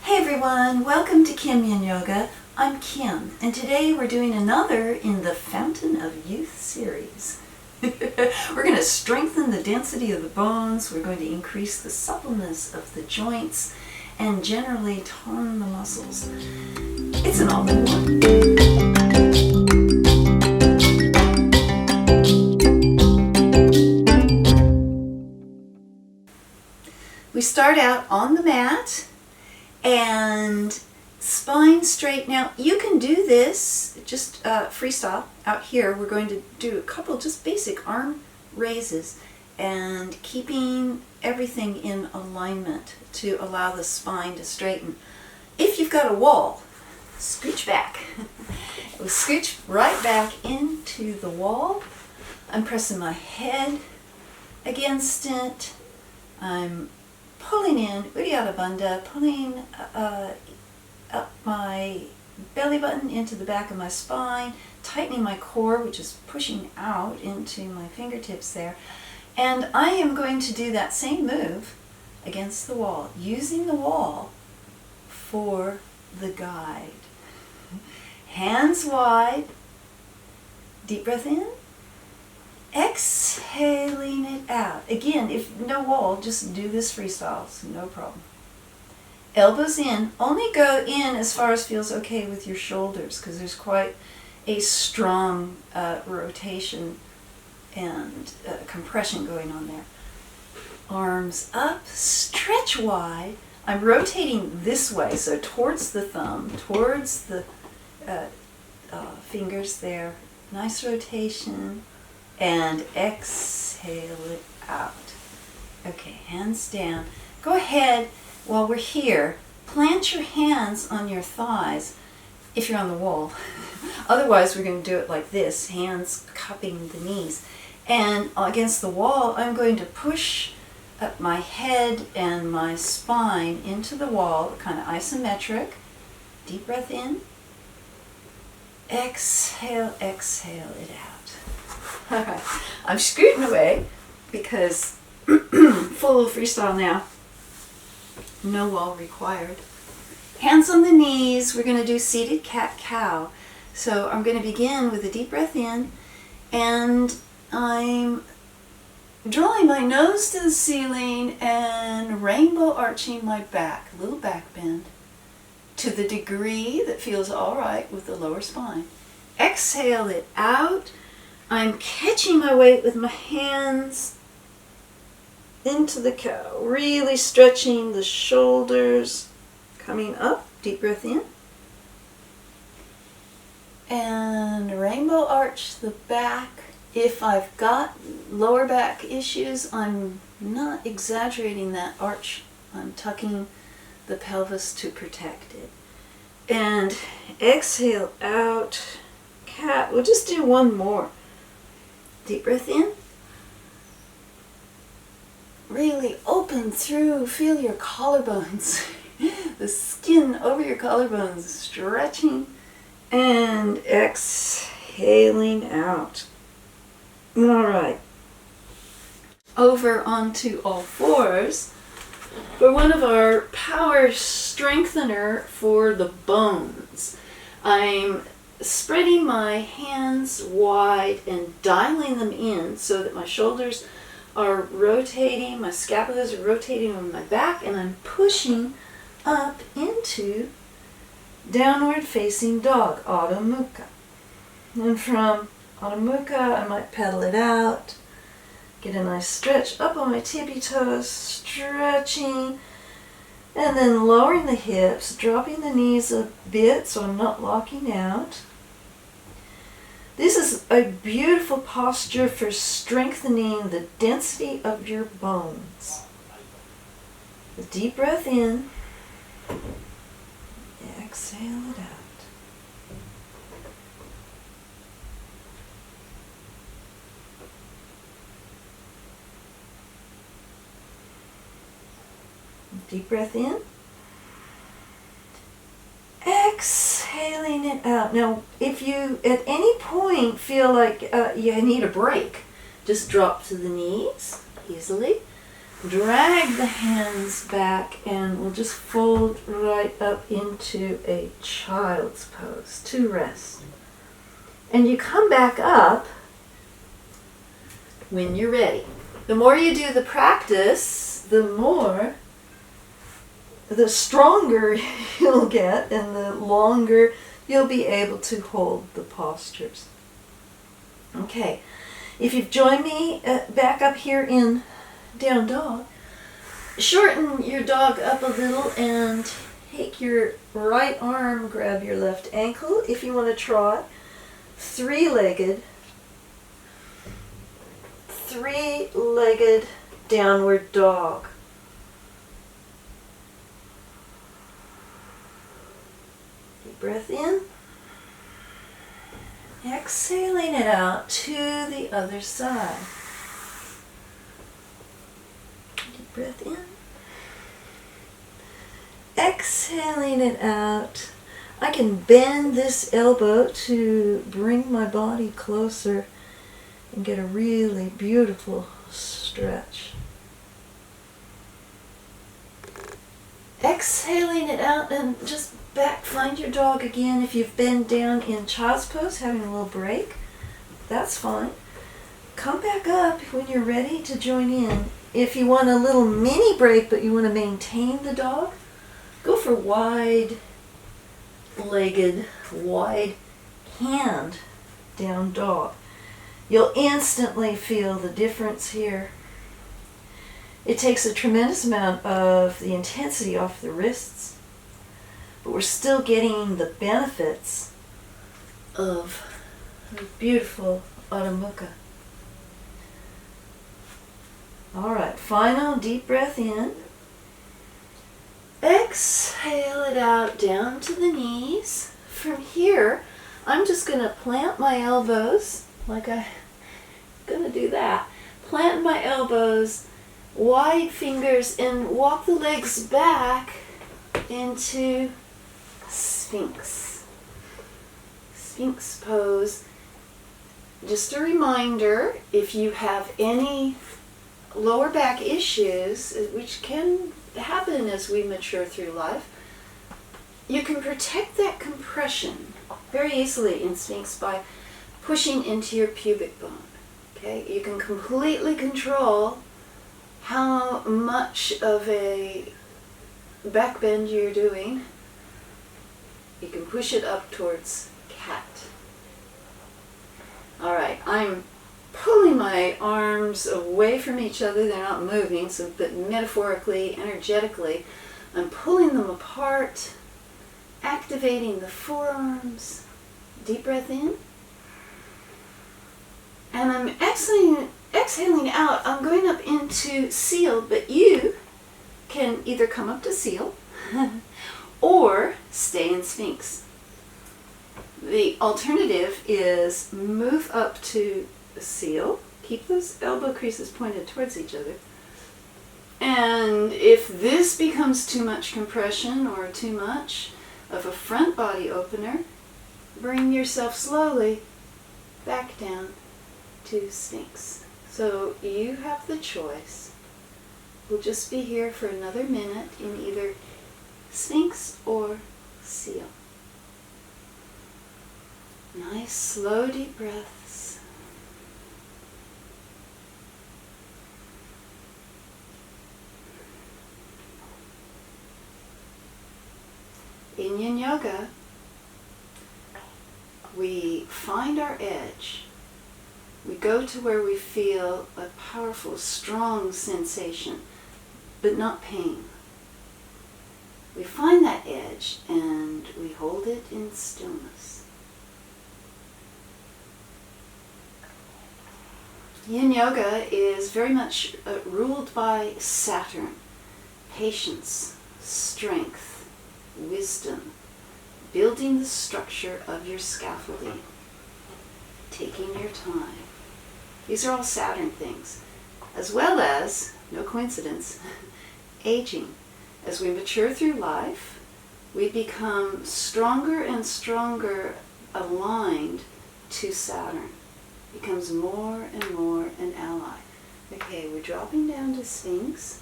Hey everyone, welcome to Yin Yoga. I'm Kim, and today we're doing another in the Fountain of Youth series. We're going to strengthen the density of the bones, we're going to increase the suppleness of the joints, and generally tone the muscles. It's an all-in-one. We start out on the mat and spine straight. Now you can do this just freestyle out here. We're going to do a couple just basic arm raises and keeping everything in alignment to allow the spine to straighten. If you've got a wall, scooch back. We'll scooch right back into the wall. I'm pressing my head against it. I'm pulling in Uddiyana Bandha, pulling up my belly button into the back of my spine, tightening my core, which is pushing out into my fingertips there. And I am going to do that same move against the wall, using the wall for the guide. Hands wide, deep breath in. Exhaling it out. Again, if no wall, just do this freestyle, so no problem. Elbows in. Only go in as far as feels okay with your shoulders, because there's quite a strong rotation and compression going on there. Arms up, stretch wide. I'm rotating this way, so towards the thumb, towards the fingers there. Nice rotation. And exhale it out. Okay, hands down. Go ahead, while we're here, plant your hands on your thighs if you're on the wall. Otherwise, we're going to do it like this, hands cupping the knees. And against the wall, I'm going to push up my head and my spine into the wall, kind of isometric. Deep breath in. Exhale, exhale it out. All right, I'm scooting away because full of freestyle now. No wall required. Hands on the knees. We're going to do seated cat-cow. So I'm going to begin with a deep breath in, and I'm drawing my nose to the ceiling and rainbow arching my back, a little back bend, to the degree that feels all right with the lower spine. Exhale it out. I'm catching my weight with my hands into the cow, really stretching the shoulders, coming up, deep breath in. And rainbow arch the back. If I've got lower back issues, I'm not exaggerating that arch. I'm tucking the pelvis to protect it. And exhale out, cat. We'll just do one more. Deep breath in. Really open through, feel your collarbones. The skin over your collarbones stretching and exhaling out. All right. Over onto all fours for one of our power strengthener for the bones. I'm spreading my hands wide and dialing them in so that my shoulders are rotating, my scapulas are rotating on my back, and I'm pushing up into downward facing dog, Adho Mukha. And from Adho Mukha, I might pedal it out, get a nice stretch up on my tippy toes, stretching, and then lowering the hips, dropping the knees a bit so I'm not locking out. This is a beautiful posture for strengthening the density of your bones. A deep breath in. Exhale it out. Deep breath in. Exhaling it out. Now, if you at any point feel like you need a break, just drop to the knees easily. drag the hands back and we'll just fold right up into a child's pose to rest. And you come back up when you're ready. The more you do the practice, the stronger you'll get and the longer you'll be able to hold the postures. Okay, if you've joined me back up here in down dog, shorten your dog up a little and take your right arm, grab your left ankle if you want to trot. Three-legged downward dog. Deep breath in. Exhaling it out to the other side. Deep breath in. Exhaling it out. I can bend this elbow to bring my body closer and get a really beautiful stretch. Exhaling it out and just back, find your dog again. If you've been down in child's pose, having a little break, that's fine. Come back up when you're ready to join in. If you want a little mini break but you want to maintain the dog, go for wide-legged, wide hand down dog. You'll instantly feel the difference here. It takes a tremendous amount of the intensity off the wrists, but we're still getting the benefits of a beautiful Adho Mukha. All right, final deep breath in. Exhale it out down to the knees. From here, I'm just going to plant my elbows, like I'm going to do that. Plant my elbows, wide fingers, and walk the legs back into Sphinx. Sphinx pose. Just a reminder, if you have any lower back issues, which can happen as we mature through life, you can protect that compression very easily in Sphinx by pushing into your pubic bone. Okay, you can completely control how much of a back bend you're doing. You can push it up towards cat. All right, I'm pulling my arms away from each other. They're not moving, so but metaphorically, energetically, I'm pulling them apart, activating the forearms. Deep breath in. And I'm exhaling out. I'm going up into seal, but you can either come up to seal or stay in Sphinx. The alternative is move up to seal. Keep those elbow creases pointed towards each other. And if this becomes too much compression or too much of a front body opener, bring yourself slowly back down to Sphinx. So you have the choice. We'll just be here for another minute in either Sphinx or seal. Nice, slow, deep breaths. In Yin Yoga, we find our edge. We go to where we feel a powerful, strong sensation, but not pain. We find that edge and we hold it in stillness. Yin Yoga is very much ruled by Saturn. Patience, strength, wisdom, building the structure of your scaffolding, taking your time. These are all Saturn things, as well as, no coincidence, aging. As we mature through life, we become stronger and stronger aligned to Saturn. Becomes more and more an ally. Okay, we're dropping down to Sphinx.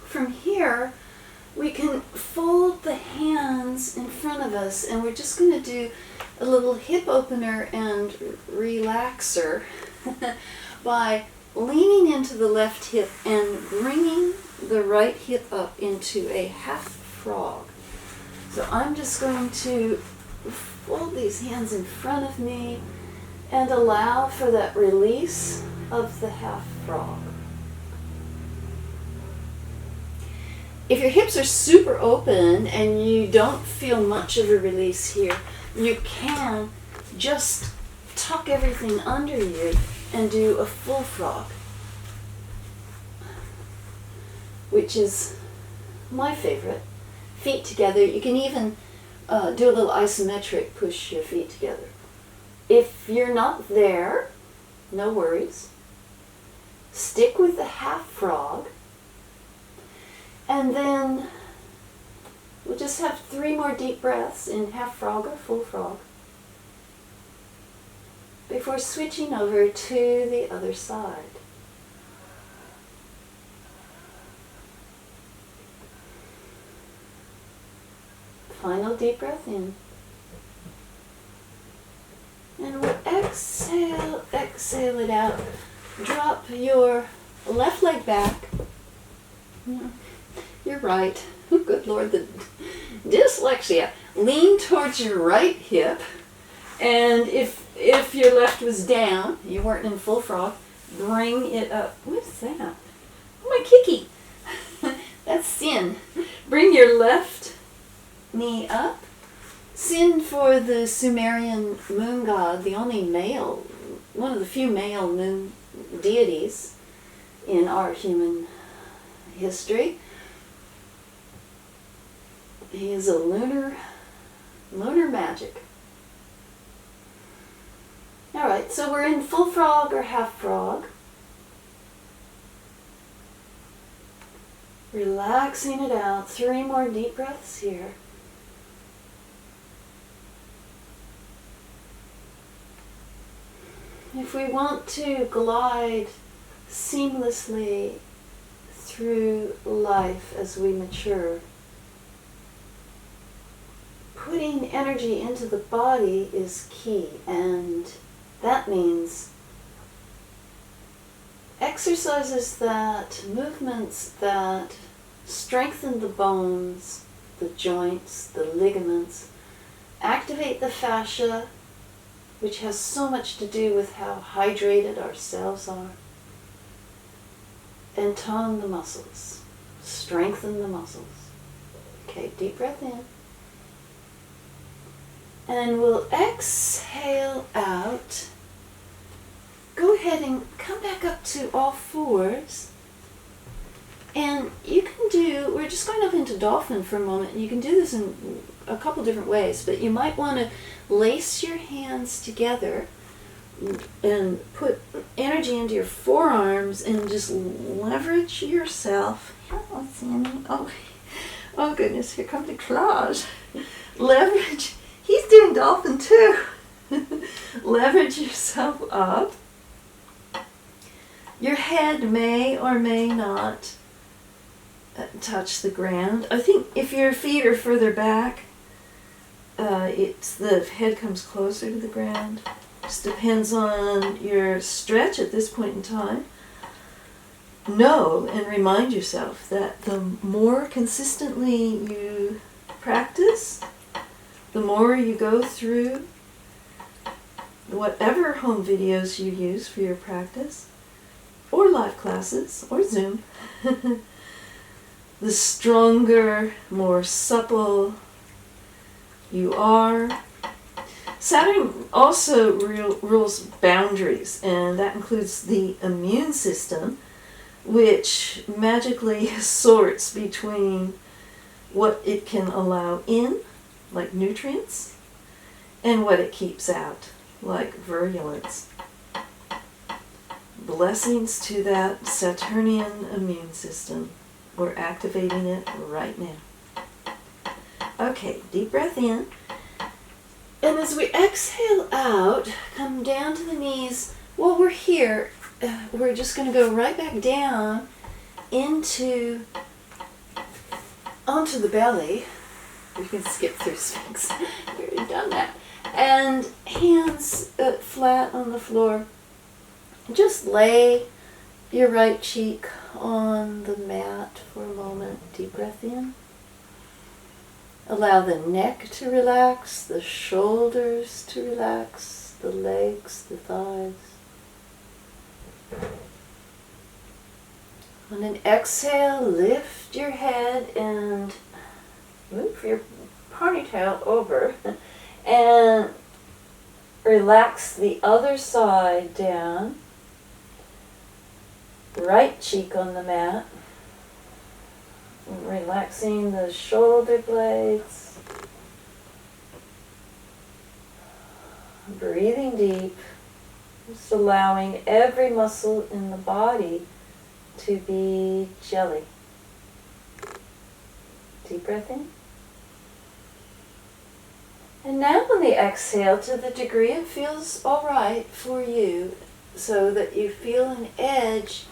From here, we can fold the hands in front of us, and we're just going to do a little hip opener and relaxer by leaning into the left hip and bringing the right hip up into a half frog. So I'm just going to fold these hands in front of me and allow for that release of the half frog. If your hips are super open and you don't feel much of a release here, you can just tuck everything under you and do a full frog, which is my favorite. Feet together. You can even do a little isometric, push your feet together. If you're not there, no worries. Stick with the half frog. And then we'll just have 3 more deep breaths in half frog or full frog before switching over to the other side. Final deep breath in. And we'll exhale it out. Drop your left leg back. You're right. Oh, good Lord, the dyslexia. Lean towards your right hip, and if your left was down, you weren't in full frog, bring it up. What's that? Oh, my kiki. That's Sin. Bring your left knee up. Sin for the Sumerian moon god, the only male, one of the few male moon deities in our human history. He is a lunar magic. All right, so we're in full frog or half frog. Relaxing it out. 3 more deep breaths here. If we want to glide seamlessly through life as we mature, putting energy into the body is key, and that means exercises movements that strengthen the bones, the joints, the ligaments, activate the fascia, which has so much to do with how hydrated our cells are, and tone the muscles, strengthen the muscles. Okay, deep breath in. And we'll exhale out. Go ahead and come back up to all fours. And you can do, we're just going up into Dolphin for a moment. You can do this in a couple different ways, but you might want to lace your hands together and put energy into your forearms and just leverage yourself. Oh, Sammy. Oh goodness, here come the claws. Leverage. He's doing Dolphin too. Leverage yourself up. Your head may or may not touch the ground. I think if your feet are further back, the head comes closer to the ground. Just depends on your stretch at this point in time. Know and remind yourself that the more consistently you practice, the more you go through whatever home videos you use for your practice, or live classes, or Zoom, the stronger, more supple you are. Saturn also rules boundaries, and that includes the immune system, which magically sorts between what it can allow in, like nutrients, and what it keeps out, like virulence. Blessings to that Saturnian immune system. We're activating it right now. Okay, deep breath in. And as we exhale out, come down to the knees. While we're here, we're just going to go right back down onto the belly. We can skip through Sphinx. We've already done that. And hands flat on the floor. Just lay your right cheek on the mat for a moment. Deep breath in. Allow the neck to relax, the shoulders to relax, the legs, the thighs. On an exhale, lift your head and move your ponytail over and relax the other side down. Right cheek on the mat. Relaxing the shoulder blades. Breathing deep. Just allowing every muscle in the body to be jelly. Deep breath in. And now on the exhale, to the degree it feels all right for you, so that you feel an edge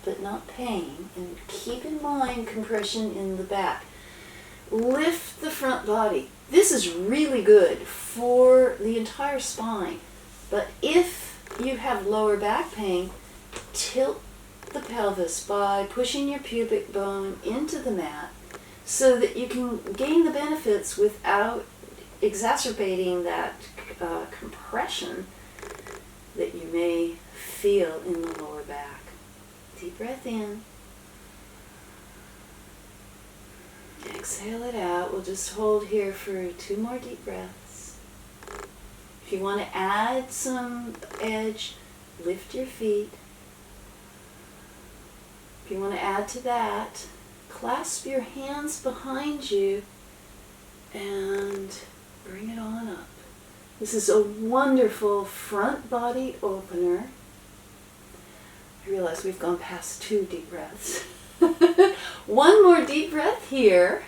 but not pain, and keep in mind compression in the back. Lift the front body. This is really good for the entire spine, but if you have lower back pain, tilt the pelvis by pushing your pubic bone into the mat so that you can gain the benefits without exacerbating that compression that you may feel in the lower back. Deep breath in. Exhale it out. We'll just hold here for 2 more deep breaths. If you want to add some edge, lift your feet. If you want to add to that, clasp your hands behind you and bring it on up. This is a wonderful front body opener. I realize we've gone past 2 deep breaths. 1 more deep breath here.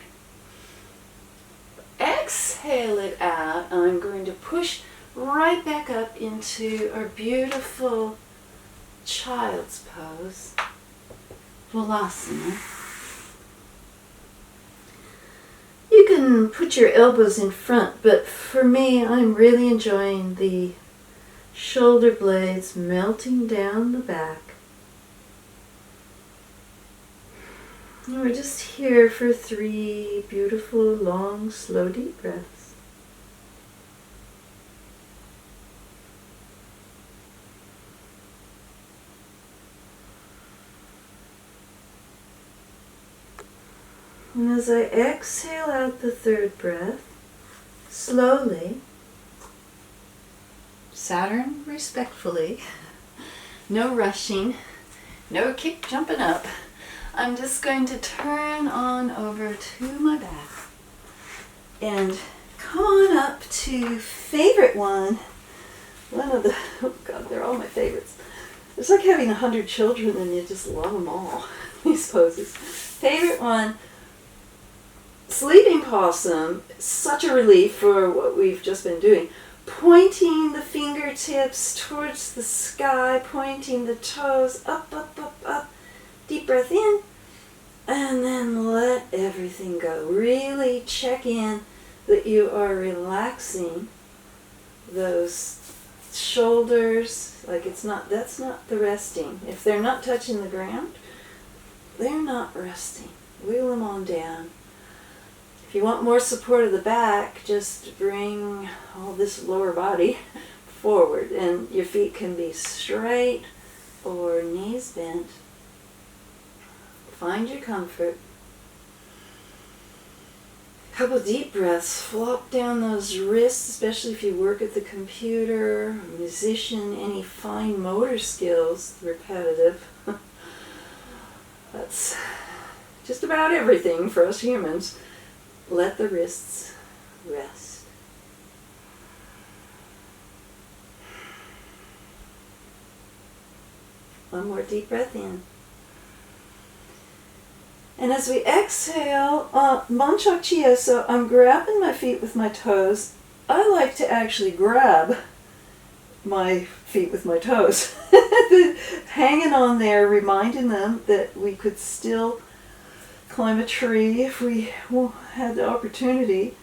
Exhale it out. I'm going to push right back up into our beautiful child's pose, Vilasana. You can put your elbows in front, but for me, I'm really enjoying the shoulder blades melting down the back. And we're just here for 3 beautiful, long, slow, deep breaths. And as I exhale out the 3rd breath, slowly, Saturn respectfully, no rushing, no kick jumping up, I'm just going to turn on over to my back and come on up to favorite one. One of the, oh God, they're all my favorites. It's like having 100 children and you just love them all, these poses. Favorite one, sleeping possum, such a relief for what we've just been doing. Pointing the fingertips towards the sky, pointing the toes up, up, up, up. Deep breath in, and then let everything go. Really check in that you are relaxing those shoulders. Like that's not the resting. If they're not touching the ground, they're not resting. Wheel them on down. If you want more support of the back, just bring all this lower body forward, and your feet can be straight or knees bent. Find your comfort. Couple deep breaths. Flop down those wrists, especially if you work at the computer, musician, any fine motor skills, repetitive. That's just about everything for us humans. Let the wrists rest. One more deep breath in. And as we exhale, Manchak Chia, so I'm grabbing my feet with my toes. I like to actually grab my feet with my toes. Hanging on there, reminding them that we could still climb a tree if we had the opportunity.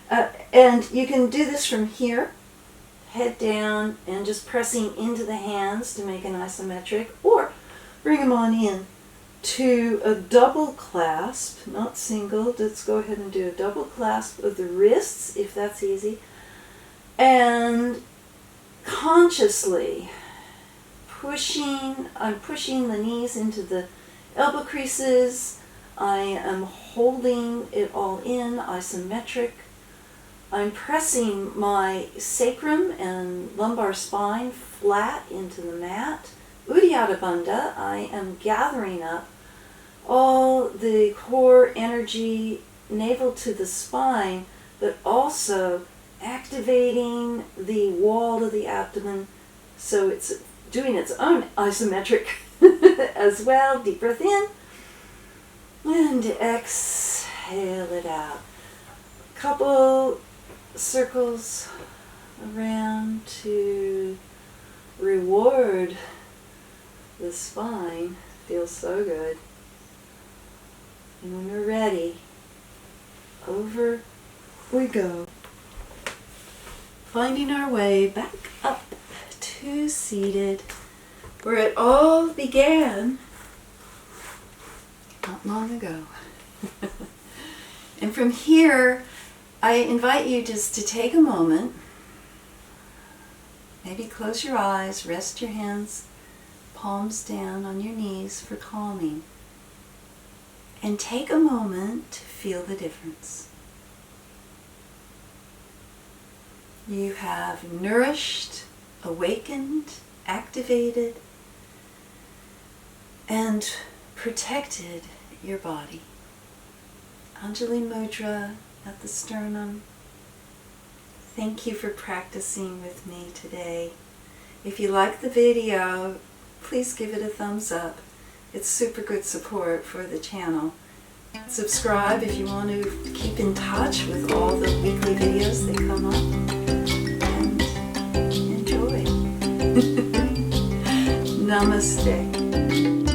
And you can do this from here, head down, and just pressing into the hands to make an isometric, or bring them on in to a double clasp, not single. Let's go ahead and do a double clasp of the wrists, if that's easy. And consciously I'm pushing the knees into the elbow creases. I am holding it all in, isometric. I'm pressing my sacrum and lumbar spine flat into the mat. Uddiyana Bandha, I am gathering up all the core energy, navel to the spine, but also activating the wall of the abdomen, so it's doing its own isometric as well. Deep breath in and exhale it out. Couple circles around to reward the spine. Feels so good. And when we're ready, over we go. Finding our way back up to seated, where it all began not long ago. And from here, I invite you just to take a moment, maybe close your eyes, rest your hands, palms down on your knees for calming, and take a moment to feel the difference. You have nourished, awakened, activated, and protected your body. Anjali Mudra at the sternum. Thank you for practicing with me today. If you like the video, please give it a thumbs up. It's super good support for the channel. Subscribe if you want to keep in touch with all the weekly videos that come up. And enjoy. Namaste.